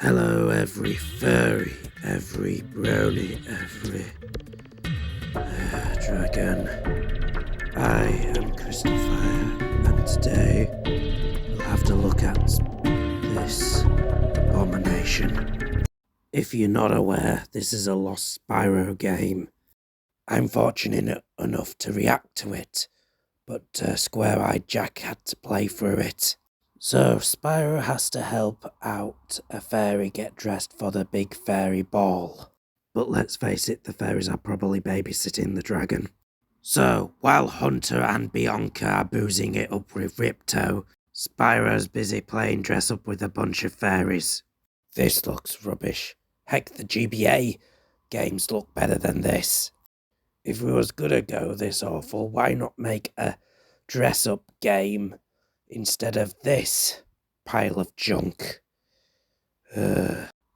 Hello, every furry, every brony, every dragon. I am Crystal Fire, and today we'll have to look at this abomination. If you're not aware, this is a lost SPYRO game. I'm fortunate enough to react to it, but Square-Eyed Jack had to play through it. So, SPYRO has to help out a fairy get dressed for the big fairy ball. But let's face it, the fairies are probably babysitting the dragon. So, while Hunter and Bianca are boozing it up with Ripto, SPYRO's busy playing dress up with a bunch of fairies. This looks rubbish. Heck, the GBA games look better than this. If we was gonna go this awful, why not make a dress-up game instead of this pile of junk?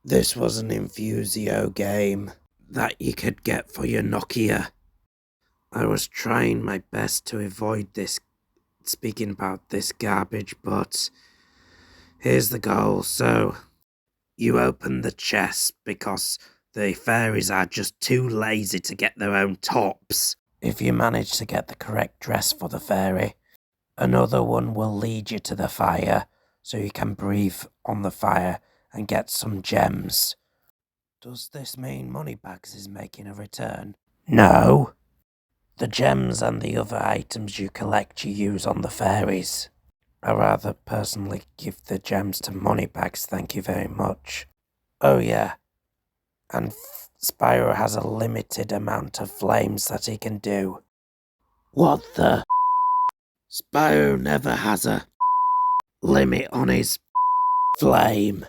This was an Infusio game that you could get for your Nokia. I was trying my best to avoid speaking about this garbage, but here's the goal. So, you open the chest because the fairies are just too lazy to get their own tops. If you manage to get the correct dress for the fairy, another one will lead you to the fire so you can breathe on the fire and get some gems. Does this mean Moneybags is making a return? No. The gems and the other items you collect you use on the fairies. I rather personally give the gems to Moneybags, thank you very much. Oh yeah, and SPYRO has a limited amount of flames that he can do. What the? SPYRO never has a limit on his flame.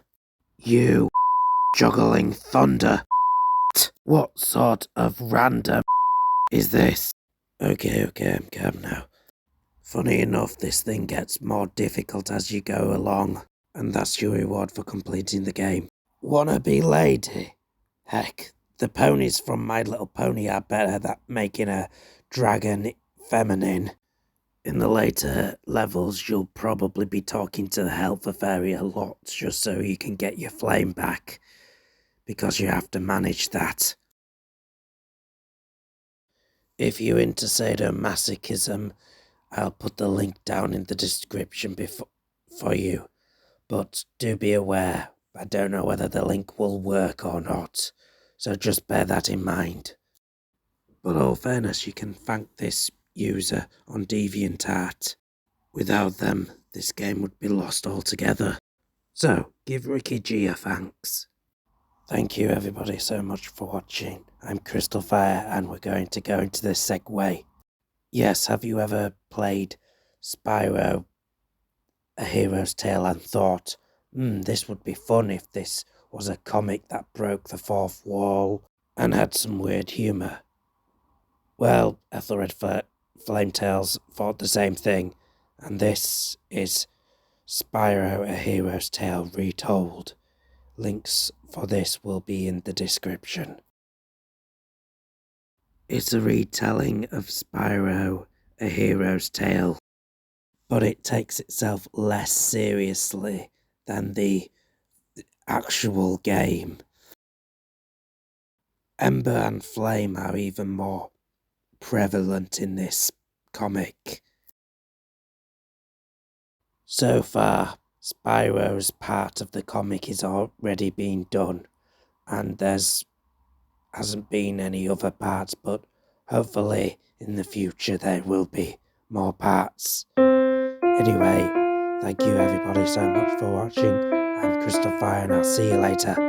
You juggling thunder. What sort of random is this? Okay, I'm calm now. Funny enough, this thing gets more difficult as you go along, and that's your reward for completing the game. Wanna be lady? Heck, the ponies from My Little Pony are better at making a dragon feminine. In the later levels, you'll probably be talking to the Helper Fairy a lot just so you can get your flame back, because you have to manage that. If you're into sadomasochism, I'll put the link down in the description for you, but do be aware, I don't know whether the link will work or not, so just bear that in mind. But all fairness, you can thank this user on DeviantArt. Without them, this game would be lost altogether. So, give Ricky G a thanks. Thank you everybody so much for watching. I'm Crystal Fire and we're going to go into this segue. Yes, have you ever played SPYRO, A Hero's Tale and thought, this would be fun if this was a comic that broke the fourth wall and had some weird humour? Well, Ethelred Flametails thought the same thing, and this is SPYRO, A Hero's Tale Retold. Links for this will be in the description. It's a retelling of SPYRO, A Hero's Tale, but it takes itself less seriously than the actual game. Ember and Flame are even more prevalent in this comic. So far, SPYRO's part of the comic is already being done, and hasn't been any other parts, but hopefully in the future there will be more parts. Anyway, thank you everybody so much for watching. I'm Crystal Fire and I'll see you later.